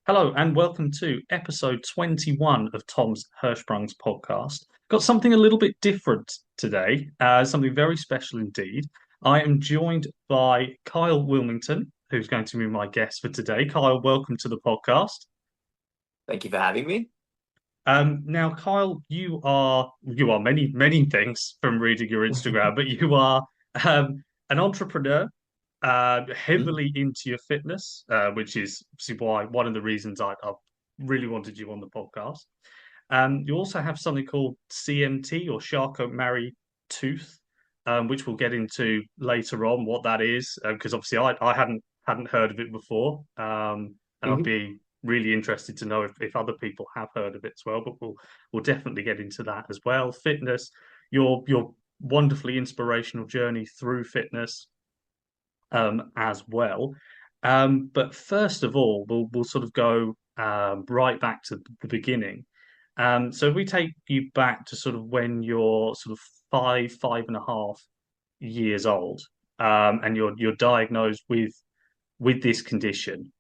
Hello and welcome to episode 21 of Tom's Hirschsprung's podcast. Got something a little bit different today, something very special indeed. I am joined by Kyle Willmington, who's going to be my guest for today. Kyle, welcome to the podcast. Thank you for having me. Now, Kyle, you are many things from reading your Instagram, but you are an entrepreneur, Mhm. heavily into your fitness, which is obviously why one of the reasons I really wanted you on the podcast. You also have something called CMT or Charcot Marie Tooth, which we'll get into later on what that is, because obviously I hadn't heard of it before, and I'd Mhm. be really interested to know if other people have heard of it as well. But we'll definitely get into that as well. Fitness, your wonderfully inspirational journey through fitness, as well. But first of all, we'll sort of go right back to the beginning. So if we take you back to sort of when you're sort of 5.5 years old, and you're diagnosed with this condition.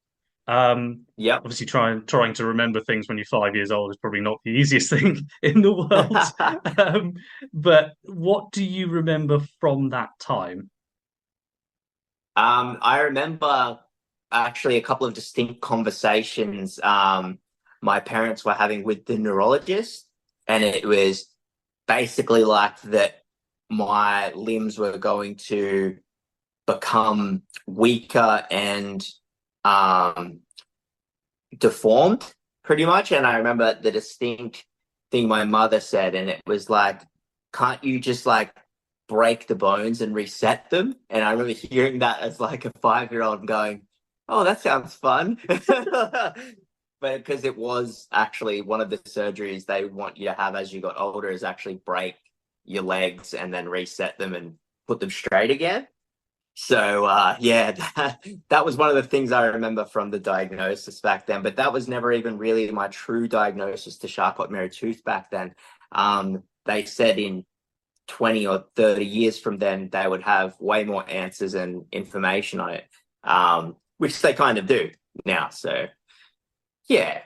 Yep. Obviously, trying to remember things when you're 5 years old is probably not the easiest thing in the world. Um, but what do you remember from that time? I remember actually a couple of distinct conversations my parents were having with the neurologist, and it was basically like that my limbs were going to become weaker and um, deformed pretty much. And I remember the distinct thing my mother said, and it was like, can't you just like break the bones and reset them? And I remember hearing that as like a 5-year old and going, oh, that sounds fun. But because it was actually one of the surgeries they want you to have as you got older is actually break your legs and then reset them and put them straight again. So yeah, that was one of the things I remember from the diagnosis back then. But that was never even really my true diagnosis to Charcot Marie Tooth back then. They said in 20 or 30 years from then they would have way more answers and information on it, which they kind of do now. So yeah.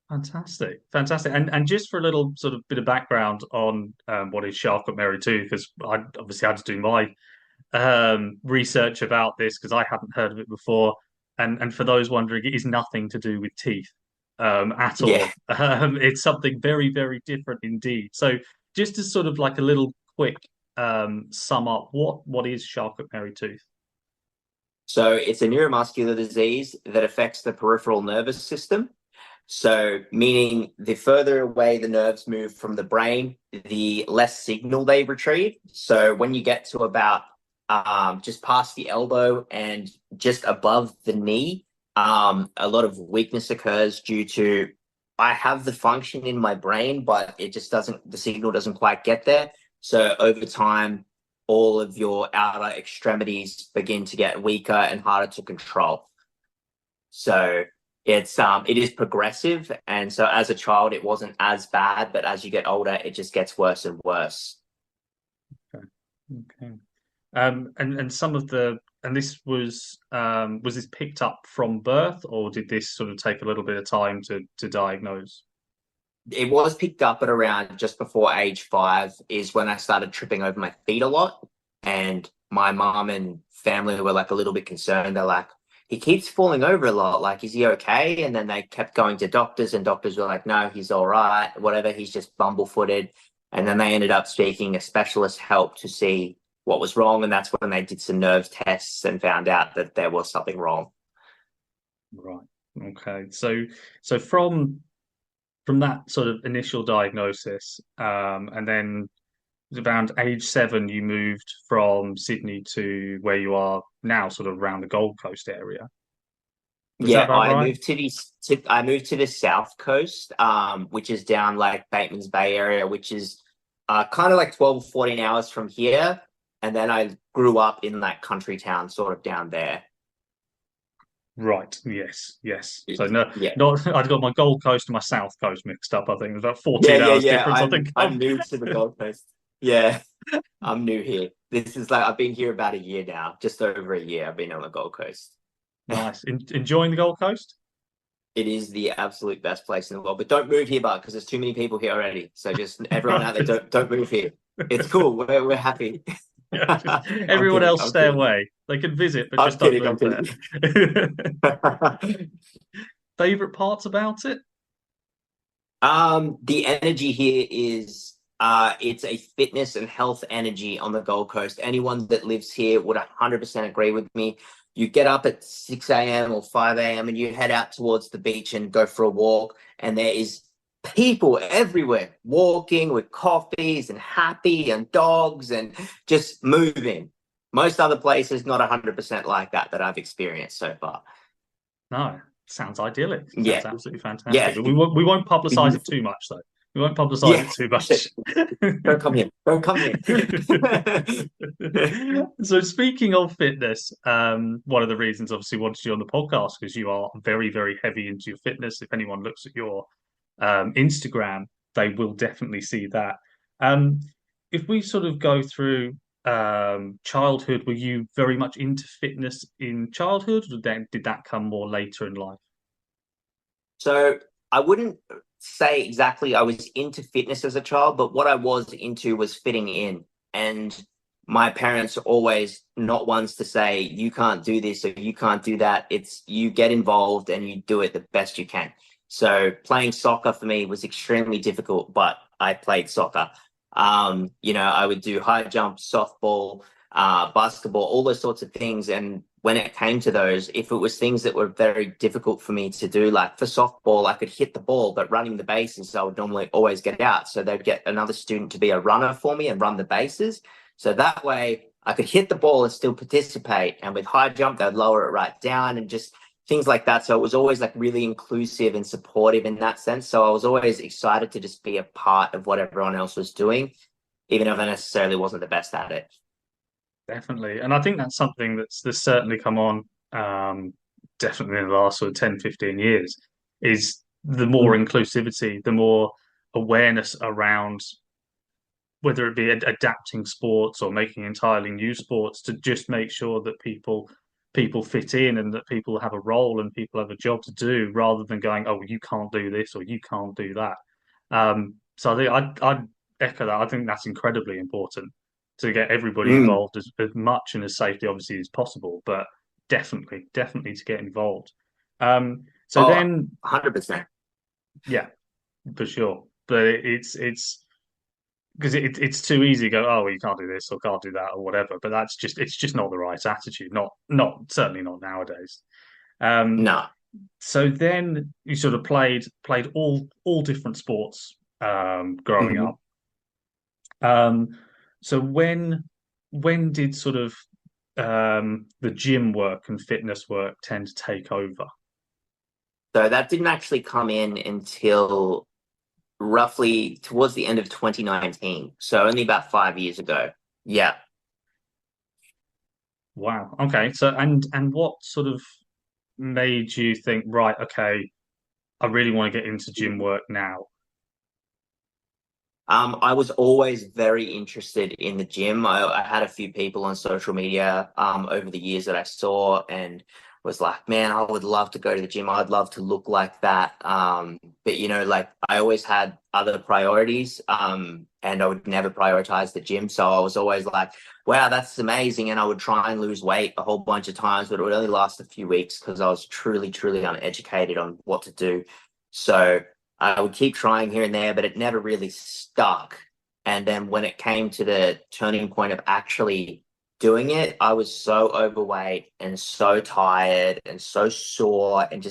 Fantastic, fantastic. And just for a little sort of bit of background on what is Charcot Marie Tooth, because I obviously had to do my research about this because I hadn't heard of it before. And for those wondering, it is nothing to do with teeth at Yeah. all. It's something very different indeed. So just as sort of like a little quick sum up, what is Charcot Marie Tooth? So it's a neuromuscular disease that affects the peripheral nervous system. So, meaning the further away the nerves move from the brain, the less signal they retrieve. So, when you get to about just past the elbow and just above the knee, a lot of weakness occurs due to I have the function in my brain, but it just doesn't, the signal doesn't quite get there. So, over time, all of your outer extremities begin to get weaker and harder to control. So it is progressive, and so as a child it wasn't as bad, but as you get older it just gets worse and worse. Okay. Okay. And some of the and this was this picked up from birth, or did this sort of take a little bit of time to diagnose? It was picked up at around just before age 5 is when I started tripping over my feet a lot, and my mom and family were like a little bit concerned. They're like, he keeps falling over a lot, like is he okay? And then they kept going to doctors, and doctors were like, no, he's all right, whatever, he's just bumble-footed. And then they ended up seeking a specialist help to see what was wrong, and that's when they did some nerve tests and found out that there was something wrong. Right. Okay. So from that sort of initial diagnosis, and then around age 7, you moved from Sydney to where you are now, sort of around the Gold Coast area. Was that Yeah, about right? I moved to the South Coast, which is down like Bateman's Bay area, which is kind of like 12 or 14 hours from here. And then I grew up in that country town sort of down there. Right. Yes. Yes. So no, Yeah. not I'd got my Gold Coast and my South Coast mixed up. I think it was about Yeah, 14 yeah, hours yeah. difference. I I'm think. I'm new to the Gold Coast. Yeah, I'm new here. This is like I've been here about a year now, just over a year. I've been on the Gold Coast. Nice. Enjoying the Gold Coast? It is the absolute best place in the world. But don't move here, Bart, because there's too many people here already. So just everyone out there, Right. don't move here. It's cool. We're happy. Yeah, just I'm everyone kidding. else I'm stay kidding. away. They can visit, but I'm just don't kidding. I'm move there. kidding. Favorite parts about it? The energy here is it's a fitness and health energy on the Gold Coast. Anyone that lives here would 100% agree with me. You get up at 6 a.m. or 5 a.m. and you head out towards the beach and go for a walk, and there is people everywhere walking with coffees and happy and dogs and just moving. Most other places, not 100% like that I've experienced so far. No, sounds idyllic. Sounds Yeah, absolutely fantastic. yeah, But we won't publicize it too much, though. We won't publicize yeah. it too much. Don't come here. Don't come here. So speaking of fitness, one of the reasons obviously wanted you on the podcast because you are very, very heavy into your fitness. If anyone looks at your Instagram, they will definitely see that. Um, if we sort of go through childhood, were you very much into fitness in childhood, or then did that come more later in life? So I wouldn't say exactly I was into fitness as a child, but what I was into was fitting in. And my parents are always not ones to say, you can't do this or you can't do that. It's you get involved and you do it the best you can. So playing soccer for me was extremely difficult, but I played soccer. I would do high jump, softball, basketball, all those sorts of things. And when it came to those, if it was things that were very difficult for me to do, like for softball, I could hit the ball, but running the bases, I would normally always get out. So they'd get another student to be a runner for me and run the bases. So that way I could hit the ball and still participate. And with high jump, they'd lower it right down and just things like that. So it was always like really inclusive and supportive in that sense. So I was always excited to just be a part of what everyone else was doing, even if I necessarily wasn't the best at it. Definitely. And I think that's something that's certainly come on definitely in the last sort of 10, 15 years is the more Mm. inclusivity, the more awareness around whether it be adapting sports or making entirely new sports to just make sure that people fit in and that people have a role and people have a job to do rather than going, oh, you can't do this or you can't do that. So I think I'd echo that. I think that's incredibly important to get everybody Mm. involved as much and as safely obviously as possible, but definitely to get involved. So Oh, then 100%. yeah, for sure. But it's because it's too easy to go, oh, well, you can't do this or can't do that or whatever. But it's just not the right attitude. Not certainly not nowadays. Um, No. so then you sort of played all different sports growing Mhm. up. Um, so when did sort of the gym work and fitness work tend to take over? So that didn't actually come in until roughly towards the end of 2019. So only about 5 years ago. Yeah. Wow. Okay. So and what sort of made you think, right, okay, I really want to get into gym work now? I was always very interested in the gym. I had a few people on social media over the years that I saw and was like, man, I would love to go to the gym. I'd love to look like that. But like I always had other priorities and I would never prioritize the gym. So I was always like, wow, that's amazing. And I would try and lose weight a whole bunch of times, but it would only last a few weeks because I was truly, truly uneducated on what to do. So I would keep trying here and there, but it never really stuck. And then when it came to the turning point of actually doing it, I was so overweight and so tired and so sore and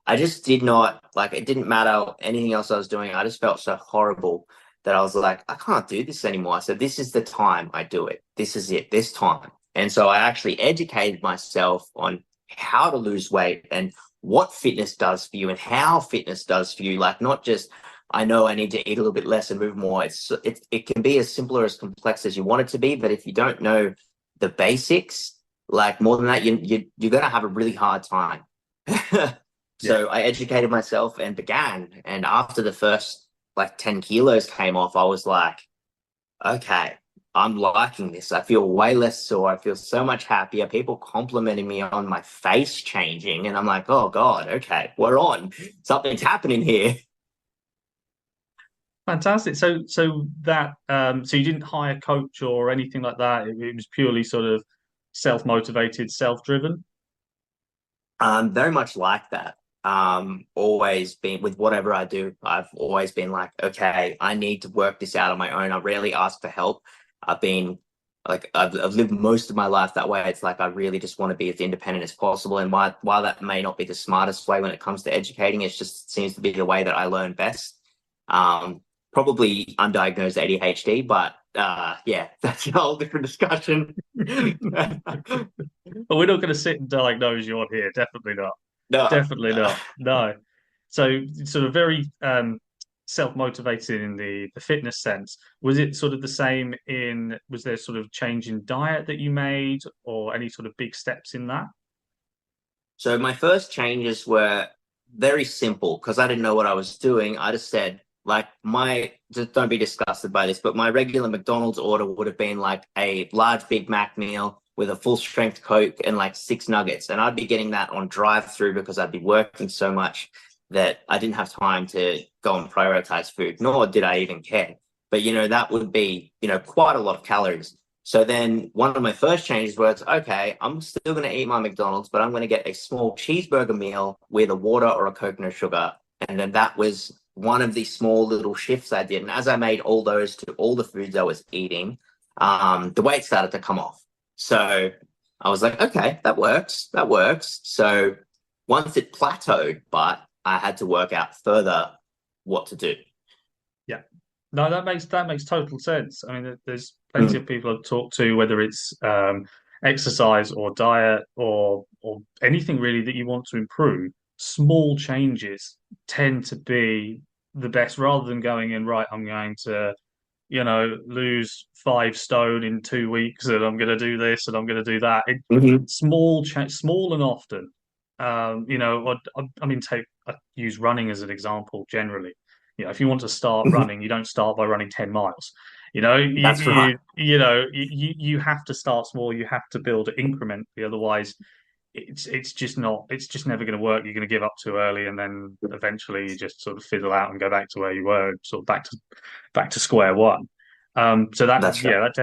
I just did not like it didn't matter anything else I was doing. I just felt so horrible that I was like, I can't do this anymore. So this is the time I do it. This is it, this time. And so I actually educated myself on how to lose weight and what fitness does for you and how fitness does for you. Like not just I know I need to eat a little bit less and move more. It can be as simple or as complex as you want it to be, but if you don't know the basics, like more than that, you're gonna have a really hard time. Yeah. So I educated myself and began. And after the first like 10 kilos came off, I was like, okay, I'm liking this. I feel way less sore. I feel so much happier. People complimenting me on my face changing. And I'm like, oh God, okay, we're on. Something's happening here. Fantastic. So you didn't hire a coach or anything like that. It was purely sort of self-motivated, self-driven. Very much like that. Always been with whatever I do, I've always been like, okay, I need to work this out on my own. I rarely ask for help. I've been I've lived most of my life that way. It's like I really just want to be as independent as possible. And while that may not be the smartest way when it comes to educating, it just seems to be the way that I learn best. Um, Probably undiagnosed ADHD, but yeah, that's a whole different discussion. But we're not going to sit and diagnose you on here. Definitely not. No. Definitely not. No. So sort of very self-motivated in the fitness sense. Was it sort of the same was there sort of change in diet that you made or any sort of big steps in that? So my first changes were very simple because I didn't know what I was doing. I just said, like, just don't be disgusted by this, but my regular McDonald's order would have been like a large Big Mac meal with a full strength Coke and like 6 nuggets. And I'd be getting that on drive through because I'd be working so much that I didn't have time to go and prioritize food, nor did I even care. But, that would be, quite a lot of calories. So then one of my first changes was, okay, I'm still going to eat my McDonald's, but I'm going to get a small cheeseburger meal with a water or a Coke, no sugar. And then that was one of the small little shifts I did. And as I made all those to all the foods I was eating, the weight started to come off. So I was like, okay, that works. That works. So once it plateaued, but I had to work out further what to do. Yeah. No, that makes total sense. I mean, there's plenty Mm. of people I've talked to, whether it's exercise or diet or anything really that you want to improve. Small changes tend to be the best, rather than going in, right, I'm going to, lose 5 stone in 2 weeks, and I'm going to do this and I'm going to do that. Mhm. Small and often. I mean, I use running as an example generally. If you want to start Mhm. running, you don't start by running 10 miles. You know, you That's right. you have to start small. You have to build it incrementally. Otherwise, it's just never going to work. You're going to give up too early, and then eventually you just sort of fizzle out and go back to where you were, sort of back to square one. So that That's right. yeah, that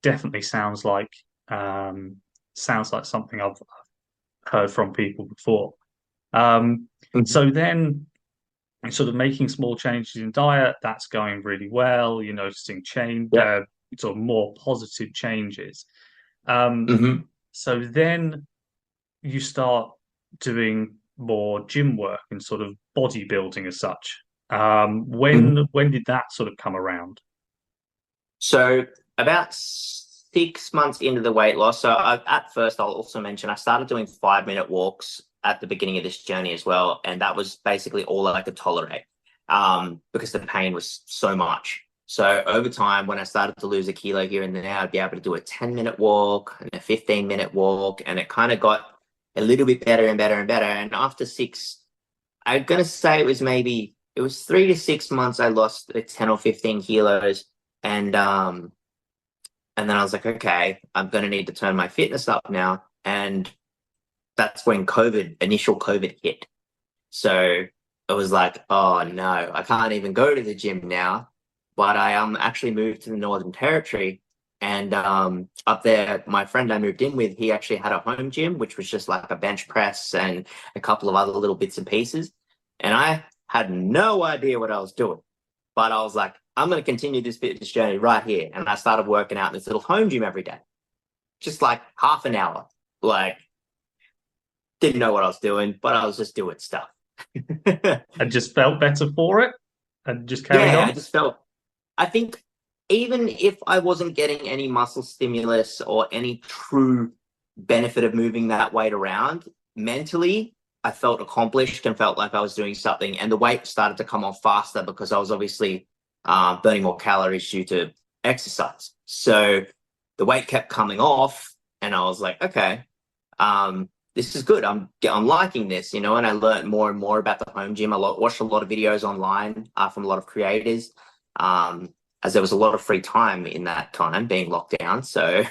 definitely sounds like something I've heard from people before. Um, Mhm. so then sort of making small changes in diet, that's going really well. You're noticing Yep. sort of more positive changes. Um, Hmm. so then you start doing more gym work and sort of bodybuilding as such. When did that sort of come around? So about 6 months into the weight loss. So at first, I'll also mention I started doing 5 minute walks at the beginning of this journey as well, and that was basically all I could tolerate because the pain was so much. So over time, when I started to lose a kilo here and there, I'd be able to do a 10-minute walk and a 15-minute walk, and it kind of got a little bit better and better and better. And after six, I'm gonna say it was 3 to 6 months I lost 10 or 15 kilos, and and then I was like, okay, I'm gonna need to turn my fitness up now. And that's when initial COVID hit. So it was like, oh no, I can't even go to the gym now. But I actually moved to the Northern Territory, and up there, my friend I moved in with, he actually had a home gym, which was just like a bench press and a couple of other little bits and pieces. And I had no idea what I was doing, but I was like, I'm going to continue this fitness journey right here. And I started working out in this little home gym every day, just like half an hour. Like, didn't know what I was doing, but I was just doing stuff. And just felt better for it and just carried Yeah, on? I just felt, I think even if I wasn't getting any muscle stimulus or any true benefit of moving that weight around, mentally, I felt accomplished and felt like I was doing something. And the weight started to come off faster because I was obviously burning more calories due to exercise. So the weight kept coming off, and I was like, okay, this is good. I'm liking this, and I learned more and more about the home gym. Watched a lot of videos online from a lot of creators. as there was a lot of free time in that time being locked down. So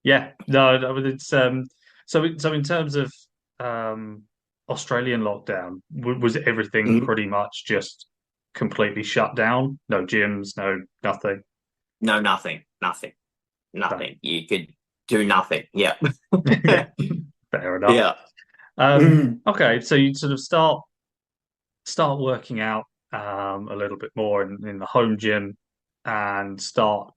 Yeah, no, it's so in terms of um Australian lockdown, was everything mm, pretty much just completely shut down? No gyms, no nothing. no, nothing, nothing, No. nothing. You could do nothing. Yeah. Yeah, fair enough. Yeah. Mm, Okay, so you sort of start working out a little bit more in the home gym and start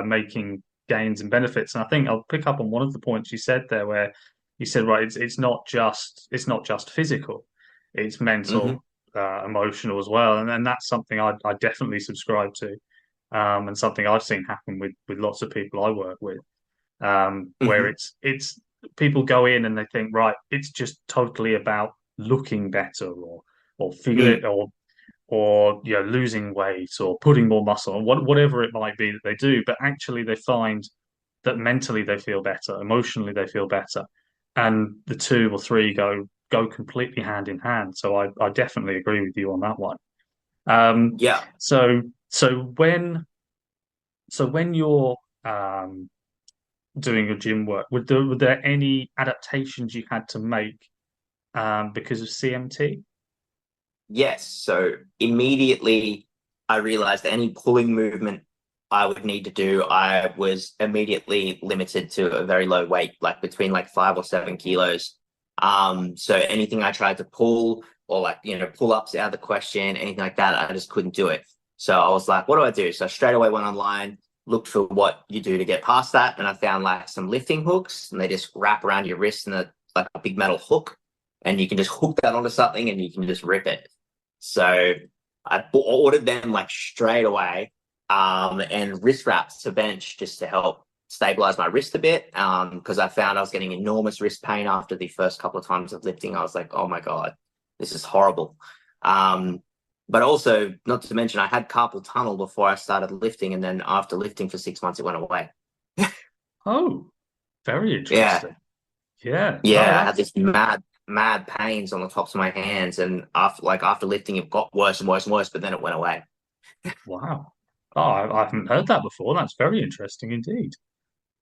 making gains and benefits. And I think I'll pick up on one of the points you said there, where you said, right, it's not just physical, it's hmm mental, emotional as well, and that's something I definitely subscribe to, and something I've seen happen with lots of people I work with, where hmm it's people go in and they think, right, it's just totally about looking better or feel mm, it or losing weight or putting more muscle on whatever it might be that they do, but actually they find that mentally they feel better, emotionally they feel better, and the two or three go completely hand in hand. So I definitely agree with you on that one. um yeah. so so when you're um doing your gym work, were there any adaptations you had to make because of CMT? Yes. So immediately I realized any pulling movement I would need to do, I was immediately limited to a very low weight, like between like 5 or 7 kilos. So anything I tried to pull or like, pull ups out of the question, anything like that, I just couldn't do it. So I was like, what do I do? So I straight away went online, looked for what you do to get past that. And I found like some lifting hooks and they just wrap around your wrist and like a big metal hook. And you can just hook that onto something and you can just rip it. So I ordered them like straight away, and wrist wraps to bench just to help stabilize my wrist a bit. Because I found I was getting enormous wrist pain after the first couple of times of lifting. I was like, oh my God, this is horrible. Um, but also, not to mention, I had carpal tunnel before I started lifting, and then after lifting for 6 months, it went away. Oh, very Yeah, interesting. Yeah, no, yeah, I had that's this mad pains on the tops of my hands, and after lifting, it got worse and worse and worse, but then it went away. wow. Oh, I haven't heard that before. That's very interesting indeed.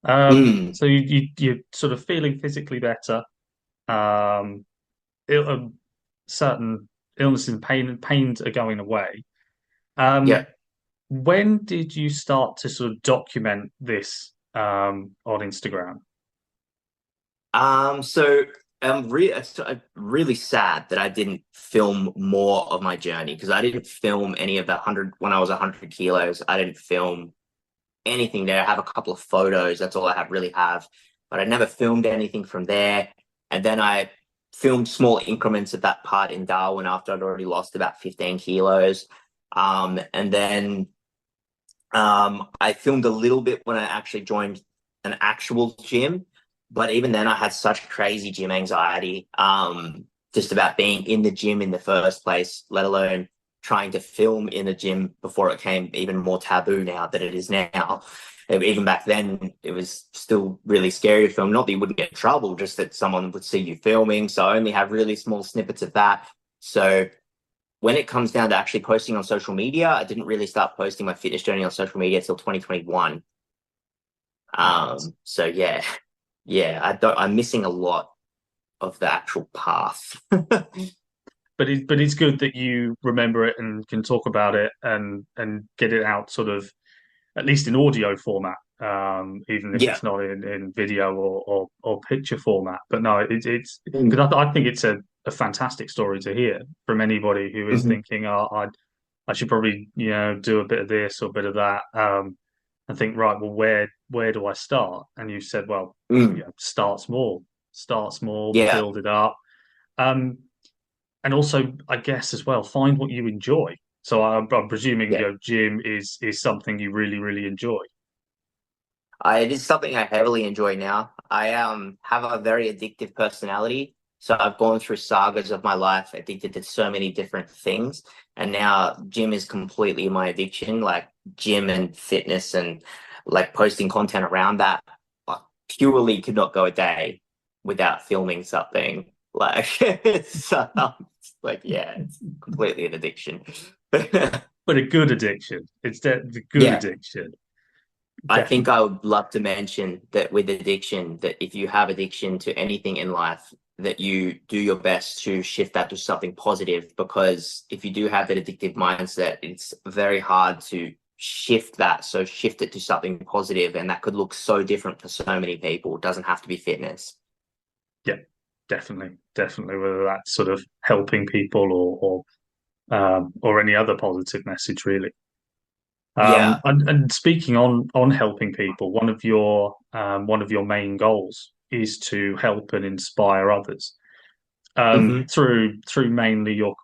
Mm, So you're sort of feeling physically better. Um, certain illnesses and pains are going away. yeah. Um, when did you start to sort of document this on Instagram? So I'm really sad that I didn't film more of my journey because I didn't film any of the 100 when I was 100 kilos. I didn't film anything there. I have a couple of photos. That's all I really have, but I never filmed anything from there. And then I filmed small increments of that part in Darwin after I'd already lost about 15 kilos. And then I filmed a little bit when I actually joined an actual gym, but even then, I had such crazy gym anxiety, just about being in the gym in the first place, let alone trying to film in a gym before it came even more taboo now that it is now. Even back then, it was still really scary to film. Not that you wouldn't get in trouble, just that someone would see you filming. So I only have really small snippets of that. So when it comes down to actually posting on social media, I didn't really start posting my fitness journey on social media until 2021. Right. So yeah, yeah, I'm missing a lot of the actual path. But it's good that you remember it and can talk about it and get it out sort of at least in audio format, even if Yeah. it's not in video or picture format. But no, it's Mm. because I think it's a fantastic story to hear from anybody who is Mhm. thinking, oh, I should probably do a bit of this or a bit of that, and think, right, well, where do I start? And you said, well, Mm. start small, Yeah. build it up. Um, and also, I guess as well, find what you enjoy. So I'm presuming Yeah. gym is something you really enjoy. It is something I heavily enjoy now. I have a very addictive personality. So I've gone through sagas of my life, addicted to so many different things. And now gym is completely my addiction, like gym and fitness and like posting content around that. I purely could not go a day without filming something. Like it's like yeah, it's completely an addiction. but a good addiction. It's the good Yeah. addiction, I think definitely. I would love to mention that with addiction, that if you have addiction to anything in life, that you do your best to shift that to something positive, because if you do have that addictive mindset, it's very hard to shift that. So shift it to something positive, and that could look so different for so many people. It doesn't have to be fitness. Yeah, definitely, definitely. Whether that's sort of helping people or any other positive message, really. Yeah. And speaking on helping people, one of your main goals is to help and inspire others Hmm. through mainly your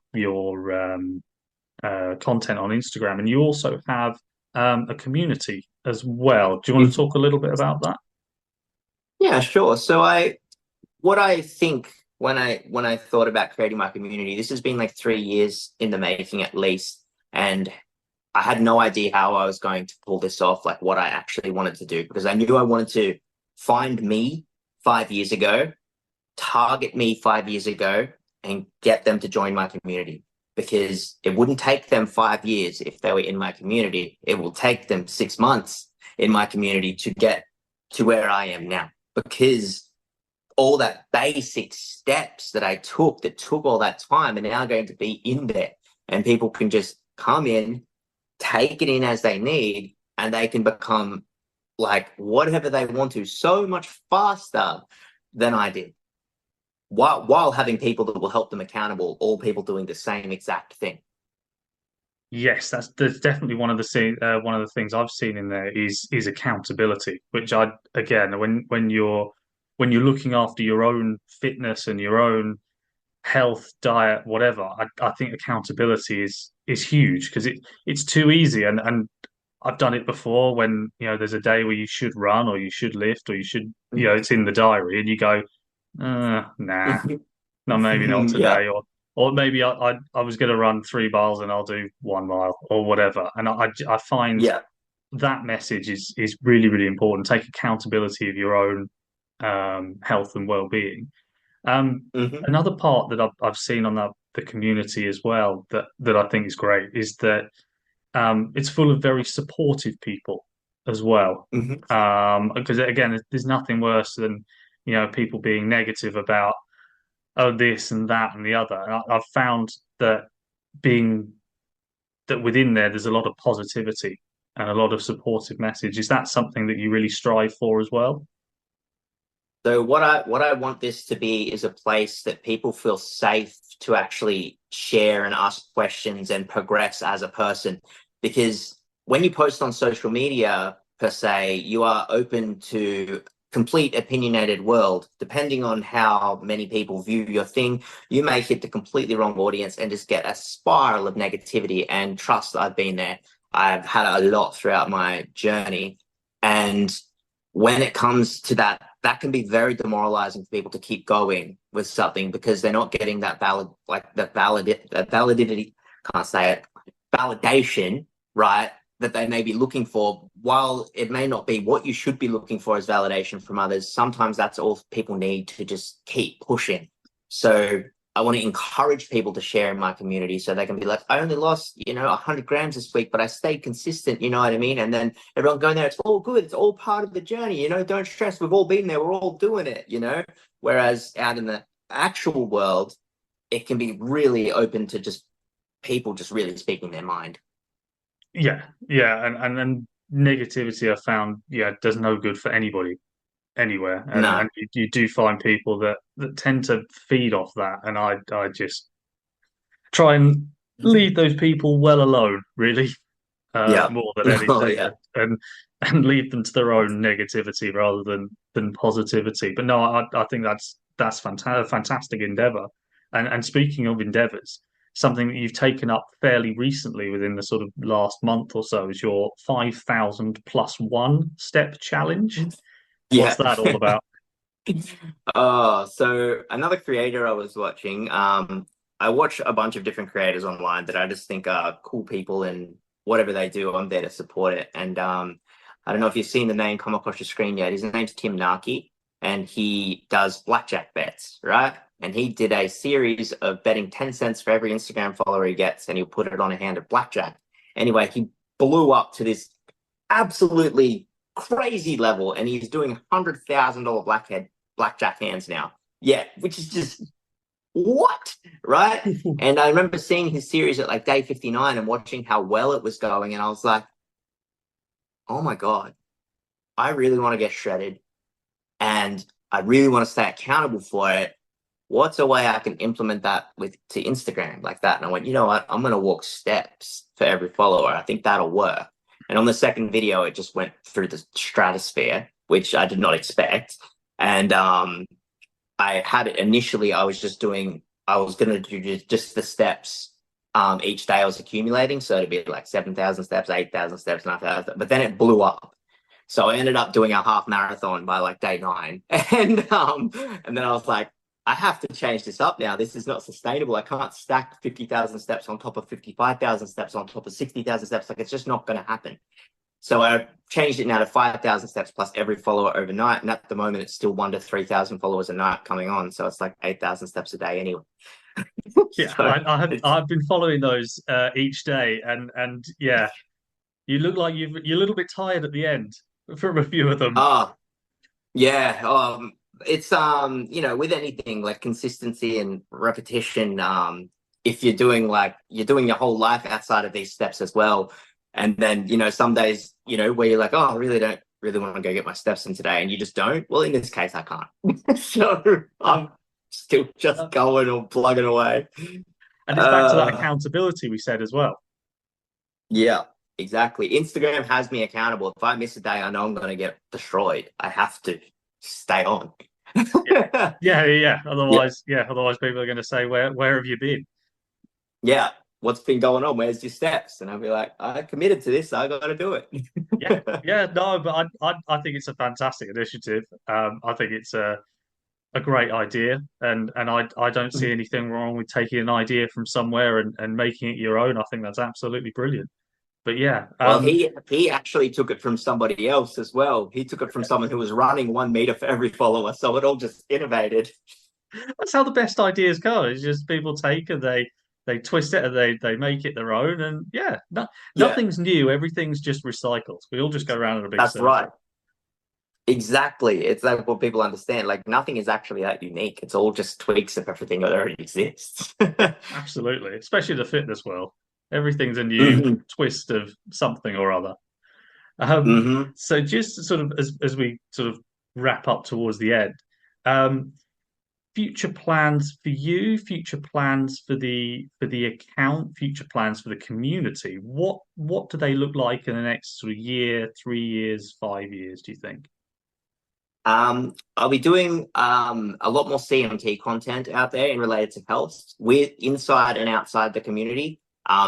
content on Instagram, and you also have a community as well. Do you want to talk a little bit about that? Yeah, sure. So what I think when I thought about creating my community, this has been like 3 years in the making at least, and I had no idea how I was going to pull this off, like what I actually wanted to do, because I knew I wanted to find me 5 years ago, target me 5 years ago, and get them to join my community. Because it wouldn't take them 5 years if they were in my community. It will take them 6 months in my community to get to where I am now. Because all that basic steps that I took that took all that time are now going to be in there. And people can just come in, take it in as they need, and they can become like whatever they want to so much faster than I did, while having people that will help them accountable, all people doing the same exact thing. Yes, that's definitely one of the things I've seen in there is accountability, which I again when you're looking after your own fitness and your own health, diet, whatever, I think accountability is huge because it's too easy and I've done it before when there's a day where you should run or you should lift or you should it's in the diary and you go nah, no, maybe not Yeah, today, or maybe I was going to run 3 miles and I'll do 1 mile or whatever. And I find yeah. that message is really really important. Take accountability of your own health and well-being. Hmm. Another part that I've seen on the community as well that I think is great is that it's full of very supportive people as well. Hmm. Because again, there's nothing worse than people being negative about this and that and the other. And I've found that being that within there's a lot of positivity and a lot of supportive message. Is that something that you really strive for as well? So what I want this to be is a place that people feel safe to actually share and ask questions and progress as a person. Because when you post on social media per se, you are open to complete opinionated world. Depending on how many people view your thing, you may hit the completely wrong audience and just get a spiral of negativity. And trust, I've been there. I've had a lot throughout my journey. And when it comes to that, that can be very demoralizing for people to keep going with something because they're not getting that that validity, can't say it, validation, right? That they may be looking for. While it may not be what you should be looking for as validation from others, sometimes that's all people need to just keep pushing. So I want to encourage people to share in my community so they can be like, I only lost, 100 grams this week, but I stayed consistent, you know what I mean? And then everyone going there, it's all good. It's all part of the journey, don't stress. We've all been there. We're all doing it. Whereas out in the actual world, it can be really open to just people just really speaking their mind. Yeah, yeah, and negativity I found does no good for anybody anywhere, No. and you do find people that tend to feed off that, and I just try and leave those people well alone, really, Yeah. more than Oh, anything, yeah. and leave them to their own negativity rather than positivity. But no, I think that's fantastic endeavor. And speaking of endeavors, something that you've taken up fairly recently within the sort of last month or so is your 5,000+1 step challenge. What's Yeah. that all about? Oh, so another creator I was watching, I watch a bunch of different creators online that I just think are cool people and whatever they do, I'm there to support it. And I don't know if you've seen the name come across your screen yet. His name's Tim Naki, and he does blackjack bets, right? And he did a series of betting 10 cents for every Instagram follower he gets, and he'll put it on a hand of blackjack. Anyway, he blew up to this absolutely crazy level, and he's doing $100,000 blackjack hands now. Yeah, which is just what, right? And I remember seeing his series at like day 59 and watching how well it was going, and I was like, oh my God, I really want to get shredded and I really want to stay accountable for it. What's a way I can implement that with to Instagram like that? And I went, you know what? I'm going to walk steps for every follower. I think that'll work. And on the second video, it just went through the stratosphere, which I did not expect. And I had it initially, I was going to do just the steps each day I was accumulating. So it'd be like 7,000 steps, 8,000 steps, 9,000. But then it blew up. So I ended up doing a half marathon by like day 9. And then I was like, I have to change this up now. This is not sustainable. I can't stack 50,000 steps on top of 55,000 steps on top of 60,000 steps. Like, it's just not going to happen. So I changed it now to 5,000 steps plus every follower overnight. And at the moment, it's still 1,000 to 3,000 followers a night coming on. So it's like 8,000 steps a day anyway. Yeah, So I've been following those each day, and yeah, you look like you're a little bit tired at the end from a few of them. oh yeah, it's with anything like consistency and repetition. If you're doing your whole life outside of these steps as well, and then some days where you're like, oh, I really don't really want to go get my steps in today, and you just don't. Well, in this case, I can't. So I'm still just going or plugging away. And it's back to that accountability we said as well. Yeah, exactly. Instagram has me accountable. If I miss a day, I know I'm going to get destroyed. I have to stay on. Yeah. Otherwise, otherwise people are going to say, where have you been? Yeah. What's been going on? Where's your steps? And I'll be like, I committed to this. I got to do it. No, but I think it's a fantastic initiative. I think it's a great idea, and I don't see anything wrong with taking an idea from somewhere and making it your own. I think that's absolutely brilliant. But yeah, Well, he actually took it from somebody else as well. He took it from someone who was running 1 meter for every follower. So it all just innovated. that's how the best ideas go. It's just people take and they twist it and they make it their own. And yeah, Yeah, nothing's new. Everything's just recycled. We all just go around in a big that's circle. right. Exactly. It's like what people understand. Like, nothing is actually that unique. It's all just tweaks of everything that already exists. Absolutely, especially the fitness world. Everything's a new twist of something or other. So just sort of as we sort of wrap up towards the end, um, future plans for you, future plans for the account, future plans for the community. What do they look like in the next sort of year, 3 years, 5 years, do you think? I'll be doing a lot more CMT content out there in related to health with inside and outside the community.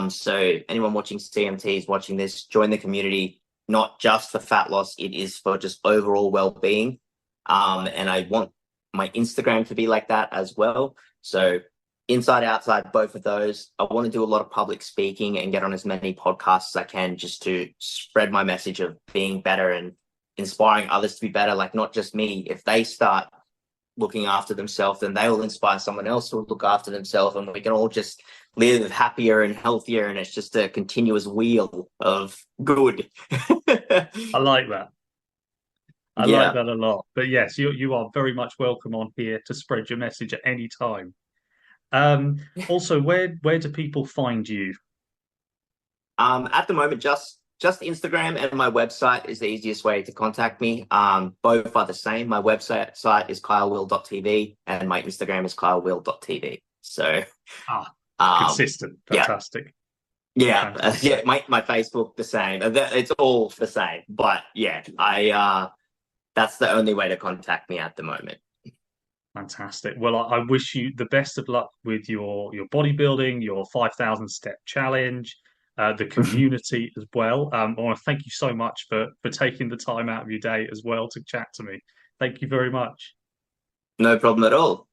So anyone watching CMTs watching this, join the community, not just for fat loss, it is for just overall well-being. And I want my Instagram to be like that as well. So inside, outside, both of those. I want to do a lot of public speaking and get on as many podcasts as I can just to spread my message of being better and inspiring others to be better. Like, not just me. If they start looking after themselves, then they will inspire someone else to look after themselves, and we can all just live happier and healthier, and it's just a continuous wheel of good. I like that. I Yeah. like that a lot. But yes, you are very much welcome on here to spread your message at any time. Also, where do people find you? At the moment, just Instagram and my website is the easiest way to contact me. Both are the same. My website is kylewill.tv and my Instagram is kylewill.tv. So Consistent. Fantastic. Yeah. Fantastic. Yeah, my Facebook the same. It's all the same. But yeah, that's the only way to contact me at the moment. Fantastic. Well, I wish you the best of luck with your bodybuilding, your 5,000 step challenge, the community as well. I want to thank you so much for taking the time out of your day as well to chat to me. Thank you very much. No problem at all.